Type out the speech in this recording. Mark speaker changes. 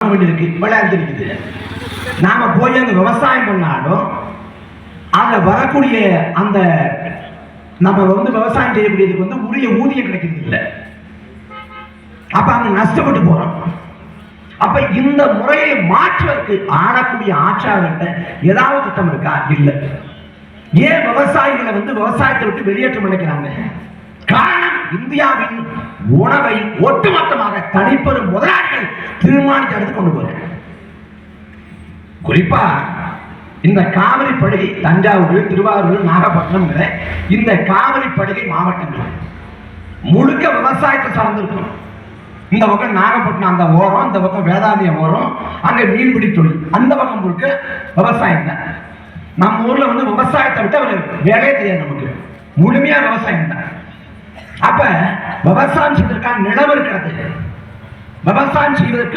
Speaker 1: இருக்கு விளையாண்டு இருக்குது. நாம போய் அங்க விவசாயம் பண்ணாலும் அங்க வரக்கூடிய அந்த நம்ம விவசாயம் செய்யக்கூடியதுக்கு உரிய ஊதியம் கிடைக்கிறது இல்லை. அப்ப அங்க நஷ்டப்பட்டு போறோம். அப்ப இந்த முறையை மாற்றுவதற்கு ஆளக்கூடிய ஆட்சியாளர்கிட்ட ஏதாவது திட்டம் இருக்கா? இல்லை. ஏன் விவசாயிகளை விவசாயத்தை விட்டு வெளியேற்றம் நினைக்கிறாங்க? காரணம், இந்தியாவின் உணவை ஒட்டுமொத்தமாக தனிப்பெரு முதலாளிகள் தீர்மானித்து எடுத்து கொண்டு போற. குறிப்பா இந்த காவிரி படுகை, தஞ்சாவூர், திருவாரூர், நாகப்பட்டினம் இந்த காவிரி படுகை மாவட்டங்கள் முழுக்க விவசாயத்தை சார்ந்திருக்கும். இந்த பக்கம் நாகப்பட்டினம் அந்த ஓரம், இந்த பக்கம் வேதாந்தியம் ஓரம், அங்க மீன்பிடி தொழில், அந்த பக்கம் முழுக்க விவசாயம் தான். நம்ம ஊர்ல விவசாயத்தை விட்டு அவர் வேலையே தெரியாது, நமக்கு முழுமையா விவசாயம் தான். அப்ப விவசாயம் செய்வதற்கான நிலம் இருக்கிறது. விவசாயம் செய்வதற்கு